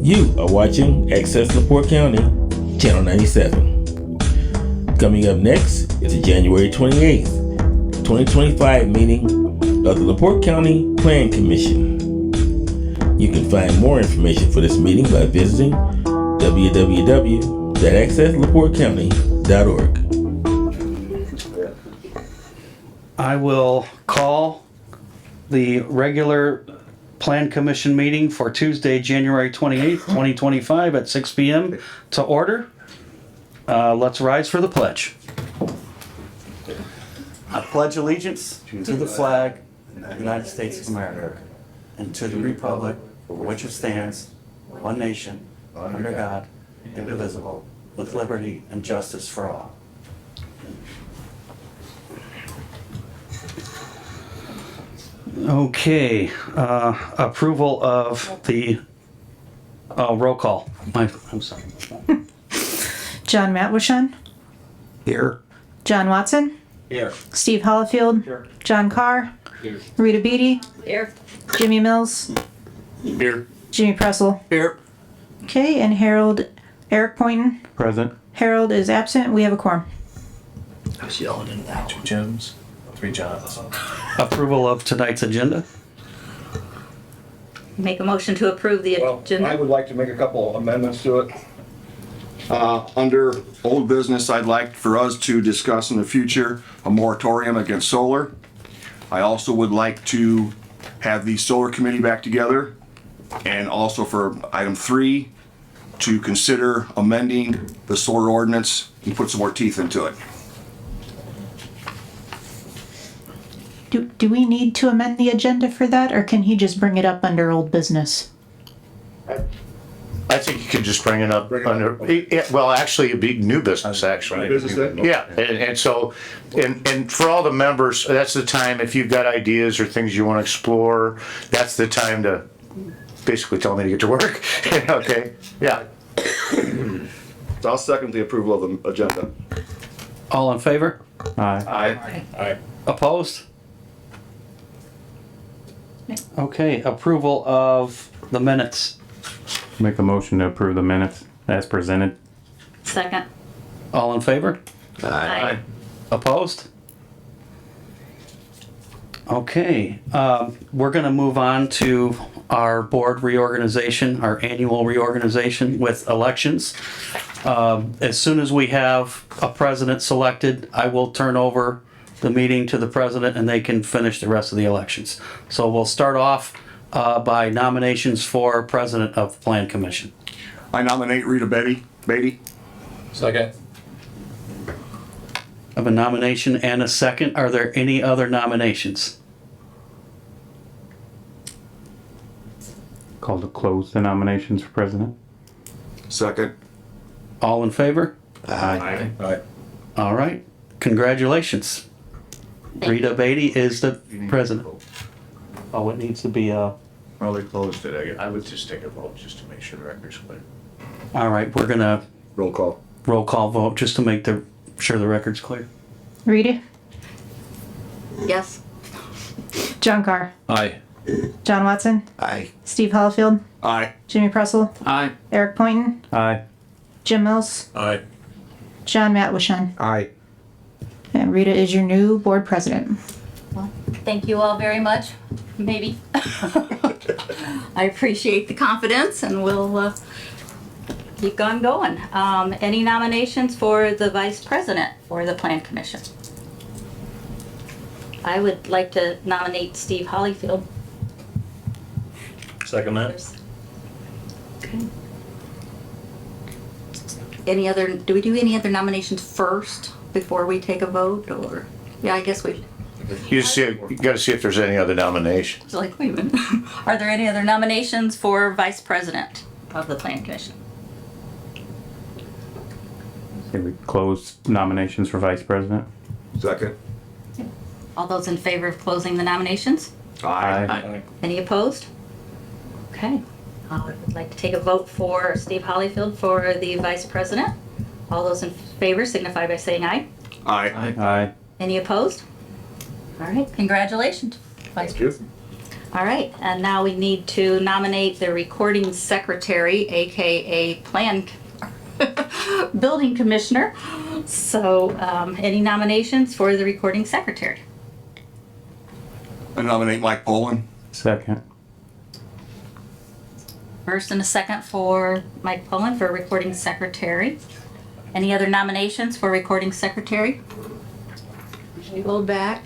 You are watching Access LaPorte County, Channel 97. Coming up next is the January 28th, 2025 meeting of the LaPorte County Plan Commission. You can find more information for this meeting by visiting www.accesslaportecounty.org. I will call the regular Plan Commission meeting for Tuesday, January 28th, 2025 at 6 p.m. to order. Let's rise for the pledge. I pledge allegiance to the flag of the United States of America and to the republic for which it stands, one nation, under God, indivisible, with liberty and justice for all. Okay, approval of the roll call. I'm sorry. John Matwishan. Here. John Watson. Here. Steve Hollifield. Here. John Carr. Here. Rita Beatty. Here. Jimmy Mills. Here. Jimmy Pressel. Here. Okay, and Eric Poynton. Present. Harold is absent. We have a quorum. I was yelling in that. 2 Jims, 3 Johns. Approval of tonight's agenda. Make a motion to approve the Well, I agenda. would like to make a couple amendments to it. Under old business, I'd like for us to discuss in the future a moratorium against solar. I also would like to have the solar committee back together. And also for item 3, to consider amending the solar ordinance and put some more teeth into it. Do we need to amend the agenda for that, or can he just bring it up under old business? I think you could just bring it up under, well, actually, it'd be new business, actually. Business then? Yeah, and so, and for all the members, that's the time, if you've got ideas or things you want to explore, that's the time to basically tell me to get to work. Okay, yeah. So I'll second the approval of the agenda. All in favor? Aye. Opposed? Okay, approval of the minutes. Make a motion to approve the minutes as presented. Second. All in favor? Aye. Opposed? Okay, we're gonna move on to our board reorganization, our annual reorganization with elections. As soon as we have a president selected, I will turn over the meeting to the president and they can finish the rest of the elections. So we'll start off by nominations for president of the Plan Commission. I nominate Rita Beatty. Second. I have a nomination and a second. Are there any other nominations? Call to close the nominations for president. Second. All in favor? Aye. All right, congratulations. Rita Beatty is the president. Oh, it needs to be Well, they closed it. I would just take a vote just to make sure the record's clear. all right, we're gonna Roll call. roll call vote just to make sure the record's clear. Rita. Yes. John Carr. Aye. John Watson. Aye. Steve Hollifield. Aye. Jimmy Pressel. Aye. Eric Poynton. Aye. Jim Mills. Aye. John Matwishan. Aye. And Rita is your new board president. Well, thank you all very much. Maybe. I appreciate the confidence and we'll keep on going. Any nominations for the vice president for the Plan Commission? I would like to nominate Steve Hollifield. Second that. Okay. Do we do any other nominations first before we take a vote, or? Yeah, I guess we, You gotta see if there's any other nominations. it's like, wait a minute. Are there any other nominations for vice president of the Plan Commission? Can we close nominations for vice president? Second. All those in favor of closing the nominations? Aye. Any opposed? Okay. I would like to take a vote for Steve Hollifield for the vice president. All those in favor signify by saying aye. Aye. Aye. Any opposed? All right, congratulations, Vice Thank you. President. All right, and now we need to nominate the recording secretary, AKA Plan Building Commissioner. So, any nominations for the recording secretary? I nominate Mike Poland. Second. First and a second for Mike Pullen for recording secretary. Any other nominations for recording secretary? We go back.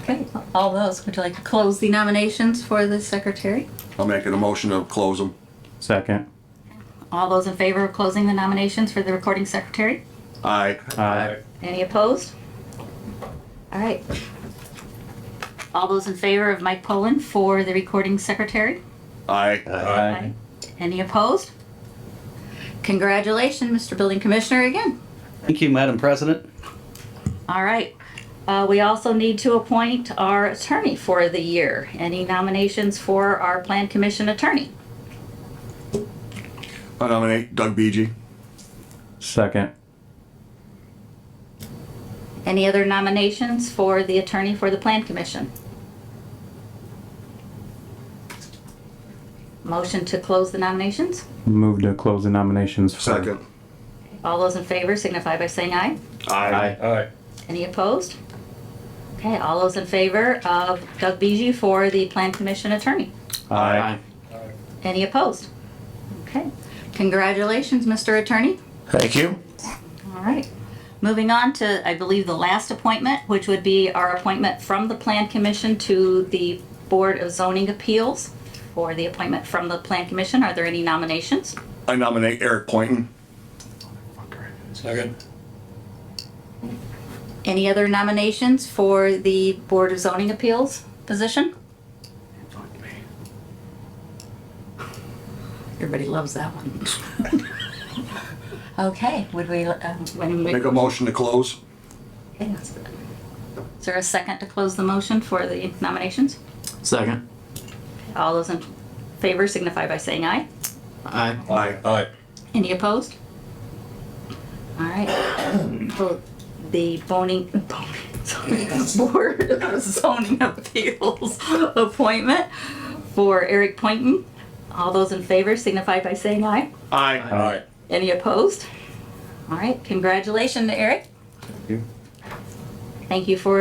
Okay, all those, would you like to close the nominations for the secretary? I'm making a motion to close them. Second. All those in favor of closing the nominations for the recording secretary? Aye. Aye. Any opposed? All right. All those in favor of Mike Pullen for the recording secretary? Aye. Aye. Any opposed? Congratulations, Mr. Building Commissioner, again. Thank you, Madam President. All right. We also need to appoint our attorney for the year. Any nominations for our Plan Commission attorney? I nominate Doug Beege. Second. Any other nominations for the attorney for the Plan Commission? Motion to close the nominations? Move to close the nominations. For Second. All those in favor signify by saying aye. Aye. Any opposed? Okay, all those in favor of Doug Beege for the Plan Commission attorney? Aye. Any opposed? Okay. Congratulations, Mr. Attorney. Thank you. All right. Moving on to, I believe, the last appointment, which would be our appointment from the Plan Commission to the Board of Zoning Appeals. For the appointment from the Plan Commission, are there any nominations? I nominate Eric Poynton. Second. Any other nominations for the Board of Zoning Appeals position? Everybody loves that one. Okay, would we, Make a motion to close. Okay, that's good. Is there a second to close the motion for the nominations? Second. All those in favor signify by saying aye. Aye. Aye. Any opposed? All right. Well, the Board of Zoning Appeals appointment for Eric Poynton. All those in favor signify by saying aye. Aye. Any opposed? All right, congratulations, Eric. Thank you. Thank you for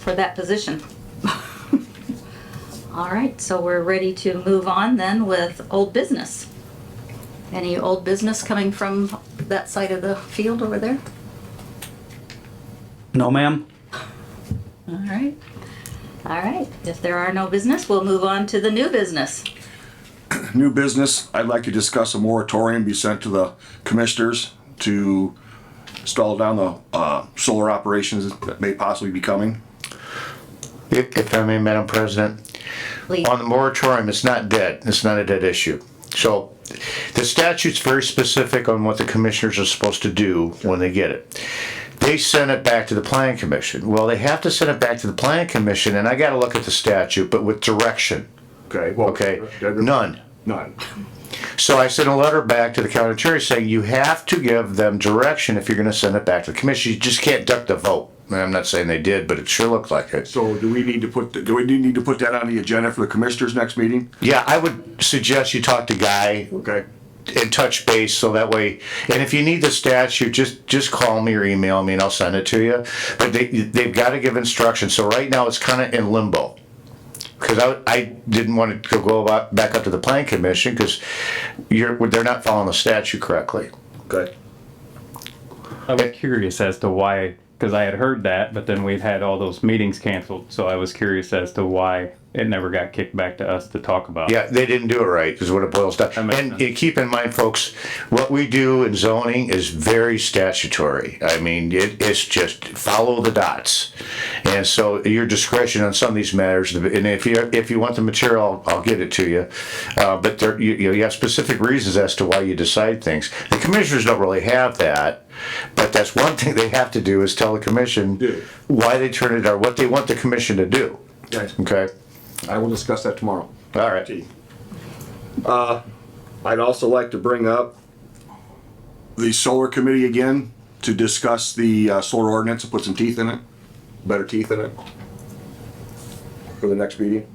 that position. All right, so we're ready to move on then with old business. Any old business coming from that side of the field over there? No, ma'am. All right. All right, if there are no business, we'll move on to the new business. New business, I'd like to discuss a moratorium be sent to the commissioners to stall down the solar operations that may possibly be coming. If I may, Madam President, Please. on the moratorium, it's not dead. It's not a dead issue. So the statute's very specific on what the commissioners are supposed to do when they get it. They send it back to the Planning Commission. Well, they have to send it back to the Planning Commission, and I gotta look at the statute, but with direction. Okay. Well, Okay? None. None. So I sent a letter back to the county attorney saying you have to give them direction if you're gonna send it back to the commission. You just can't duck the vote. And I'm not saying they did, but it sure looked like it. So do we need to put that on the agenda for the commissioners' next meeting? Yeah, I would suggest you talk to Guy Okay. and touch base so that way, and if you need the statute, just call me or email me and I'll send it to you. But they've got to give instructions. So right now it's kind of in limbo. Because I didn't want to go back up to the Planning Commission because they're not following the statute correctly. Okay. I was curious as to why, because I had heard that, but then we'd had all those meetings canceled. So I was curious as to why it never got kicked back to us to talk about. Yeah, they didn't do it right, is what it boils down. That makes And sense. keep in mind, folks, what we do in zoning is very statutory. I mean, it's just follow the dots. And so your discretion on some of these matters, and if you want the material, I'll get it to you. But you have specific reasons as to why you decide things. The commissioners don't really have that, but that's one thing they have to do is tell the commission why they turn it or what they want the commission to do. Okay? I will discuss that tomorrow. All right. I'd also like to bring up the solar committee again to discuss the solar ordinance and put some teeth in it, better teeth in it for the next meeting.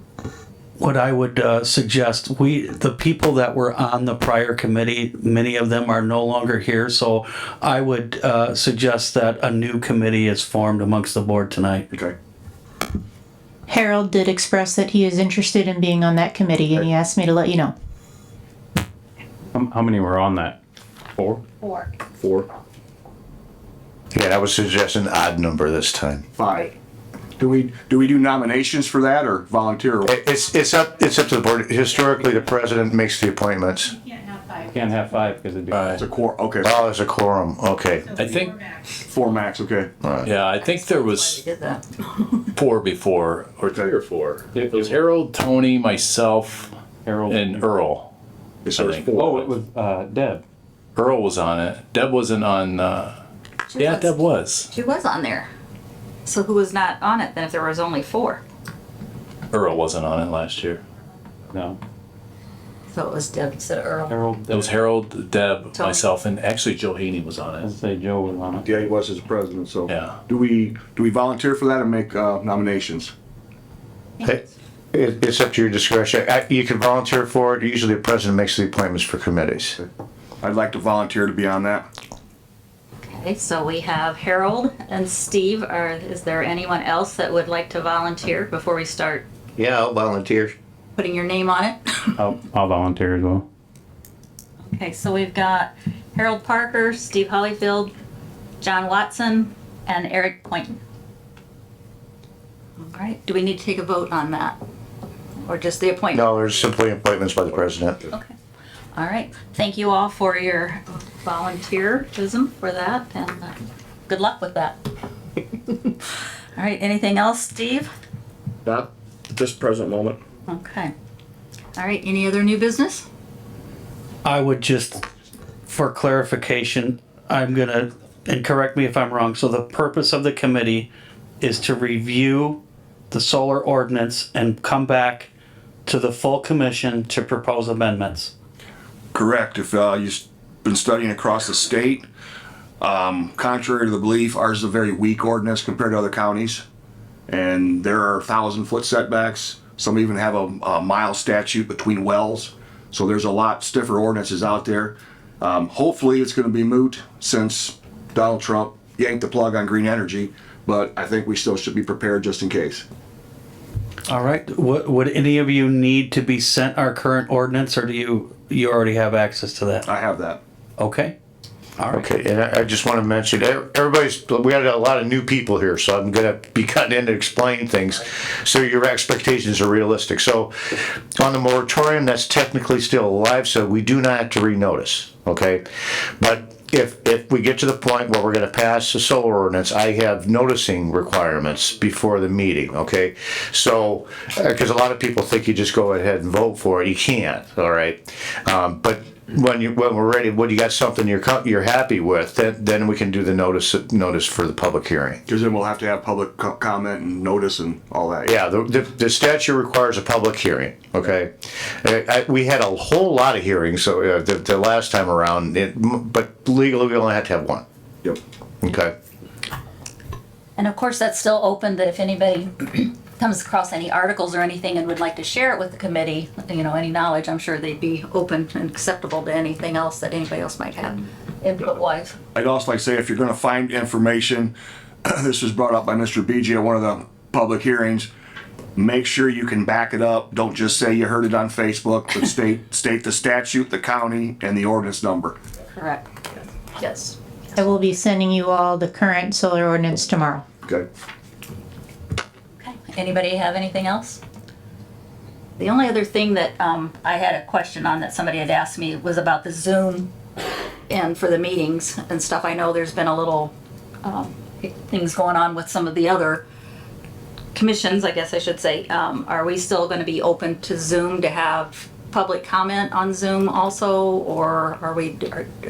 what I would suggest, the people that were on the prior committee, many of them are no longer here, so I would suggest that a new committee is formed amongst the board tonight. Okay. Harold did express that he is interested in being on that committee, and he asked me to let you know. How many were on that? 4? 4. 4, Yeah, I would suggest an odd number this time. 5. Do we do nominations for that or volunteer? It's up to the board. Historically, the president makes the appointments. Can't have 5 because it'd be. It's a quorum, okay. Oh, there's a quorum, okay. I think, 4 max, okay. yeah, I think there was Did that. 4 before, or 3 or 4. It was Harold, Tony, myself, Harold. and Earl. Yes, so I there's think. 4. Oh, it was Deb. Earl was on it. Deb wasn't on, yeah, Deb was. She was on there. So who was not on it then if there was only 4? Earl wasn't on it last year. No. So it was Deb instead of Earl. Harold. It was Harold, Deb, Tony. myself, and actually Joe Haney was on I'd it. say Joe was on it. Yeah, he was his president, so. Yeah. Do we volunteer for that and make nominations? It's up to your discretion. You can volunteer for it. Usually the president makes the appointments for committees. I'd like to volunteer to be on that. Okay, so we have Harold and Steve. Is there anyone else that would like to volunteer before we start Yeah, I'll volunteer. putting your name on it? I'll volunteer as well. Okay, so we've got Harold Parker, Steve Hollyfield, John Watson, and Eric Poynton. All right, do we need to take a vote on that? Or just the appointment? No, there's simply appointments by the president. Okay. All right. Thank you all for your volunteerism for that, and good luck with that. All right, anything else, Steve? Not at this present moment. Okay. All right, any other new business? I would just, for clarification, I'm gonna, and correct me if I'm wrong, so the purpose of the committee is to review the solar ordinance and come back to the full commission to propose amendments. Correct. If you've been studying across the state, contrary to the belief, ours is a very weak ordinance compared to other counties. And there are 1,000-foot setbacks. Some even have a mile statute between wells. So there's a lot stiffer ordinances out there. Hopefully it's gonna be moot since Donald Trump yanked the plug on green energy, but I think we still should be prepared just in case. All right, would any of you need to be sent our current ordinance, or do you already have access to that? I have that. Okay. All right. Okay, and I just want to mention, we had a lot of new people here, so I'm gonna be cutting in to explain things, so your expectations are realistic. So, on the moratorium, that's technically still alive, so we do not have to renotice, okay? But if we get to the point where we're gonna pass the solar ordinance, I have noticing requirements before the meeting, okay? So, because a lot of people think you just go ahead and vote for it, you can't, all right? But when we're ready, when you got something you're happy with, then we can do the notice for the public hearing. Because then we'll have to have public comment and notice and all that. Yeah, the statute requires a public hearing, okay? We had a whole lot of hearings, so the last time around, but legally we only had to have one, Yep. okay? And of course, that's still open, that if anybody comes across any articles or anything and would like to share it with the committee, any knowledge, I'm sure they'd be open and acceptable to anything else that anybody else might have input-wise. I'd also like to say, if you're gonna find information, this was brought up by Mr. BG at one of the public hearings, make sure you can back it up. Don't just say you heard it on Facebook, but state the statute, the county, and the ordinance number. Correct. Yes. I will be sending you all the current solar ordinance tomorrow. Okay. Okay. Anybody have anything else? The only other thing that I had a question on that somebody had asked me was about the Zoom and for the meetings and stuff. I know there's been a little things going on with some of the other commissions, I guess I should say. Are we still going to be open to Zoom to have public comment on Zoom also, or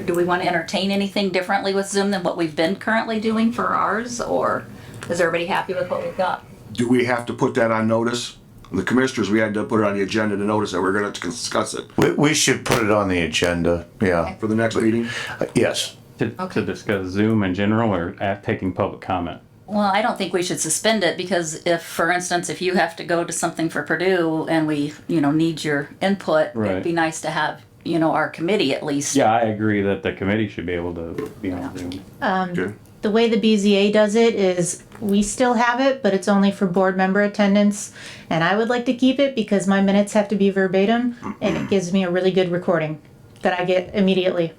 do we want to entertain anything differently with Zoom than what we've been currently doing for ours, or is everybody happy with what we've got? Do we have to put that on notice? The commissioners, we had to put it on the agenda to notice that we're gonna discuss it We should put it on the agenda, yeah, for the next meeting. yes. To discuss Zoom in general or taking public comment? Well, I don't think we should suspend it because if, for instance, if you have to go to something for Purdue and we, need your input, it'd Right. be nice to have, our committee at least. Yeah, I agree that the committee should be able to be on Zoom. Okay. The way the BZA does it is we still have it, but it's only for board member attendance. And I would like to keep it because my minutes have to be verbatim and it gives me a really good recording that I get immediately.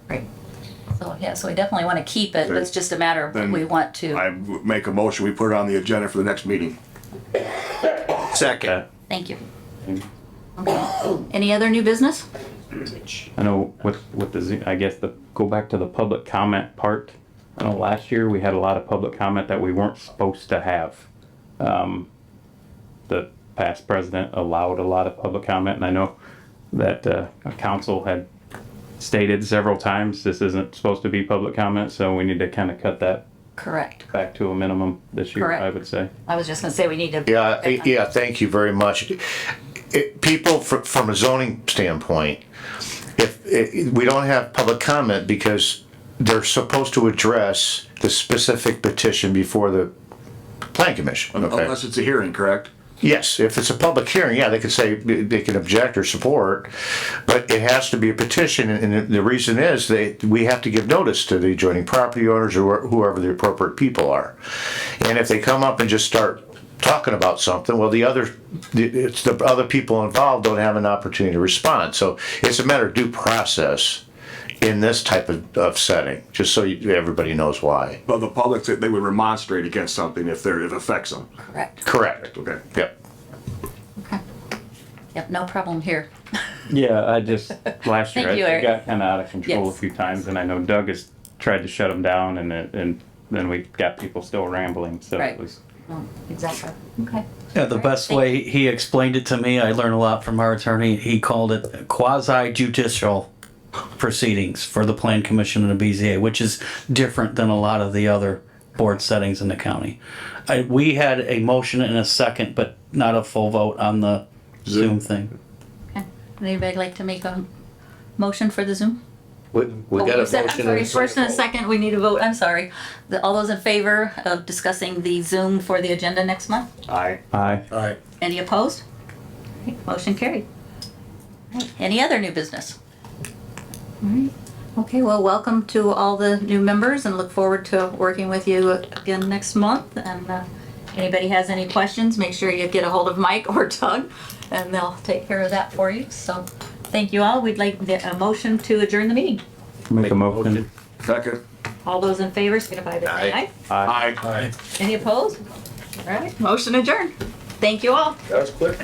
Right. So we definitely want to keep it. It's just a matter of Then we want to. I make a motion, we put it on the agenda for the next meeting. Second. Thank you. Okay. Any other new business? I know with the Zoom, I guess go back to the public comment part. I know last year we had a lot of public comment that we weren't supposed to have. The past president allowed a lot of public comment, and I know that a council had stated several times this isn't supposed to be public comment, so we need to kind of cut that Correct. back to a minimum this year, Correct. I would say. I was just gonna say we need to. Yeah, thank you very much. People, from a zoning standpoint, we don't have public comment because they're supposed to address the specific petition before the plan commission. Okay. Unless it's a hearing, correct? Yes, if it's a public hearing, yeah, they could say, they can object or support, but it has to be a petition, and the reason is we have to give notice to the adjoining property owners or whoever the appropriate people are. And if they come up and just start talking about something, well, the other people involved don't have an opportunity to respond. So it's a matter of due process in this type of setting, just so everybody knows why. But the public, they would remonstrate against something if it affects them. Correct. Correct. Okay. Yep. Okay. Yep, no problem here. Yeah, last year Thank you, I Eric. got kind of out of control Yes. a few times, and I know Doug has tried to shut them down, and then we got people still rambling, so Right. it was. Oh, exactly. Okay. Yeah, the best way he explained it to me, I learned a lot from our attorney. He called it quasi judicial proceedings for the Plan Commission and the BZA, which is different than a lot of the other board settings in the county. We had a motion and a second, but not a full vote on the Zoom thing. Okay. Would anybody like to make a motion for the Zoom? We got You a said- I'm motion. sorry, and a first and a second. second, we need to vote. I'm sorry. All those in favor of discussing the Zoom for the agenda next month? Aye. Aye. Any opposed? Okay, motion carried. Any other new business? All right. Okay, well, welcome to all the new members and look forward to working with you again next month. And anybody has any questions, make sure you get a hold of Mike or Doug and they'll take care of that for you. So thank you all. We'd like a motion to adjourn the meeting. Make a motion. Second. All those in favor, signify by saying aye. Aye. Aye. Any opposed? All right, motion adjourned. Thank you all. That was quick.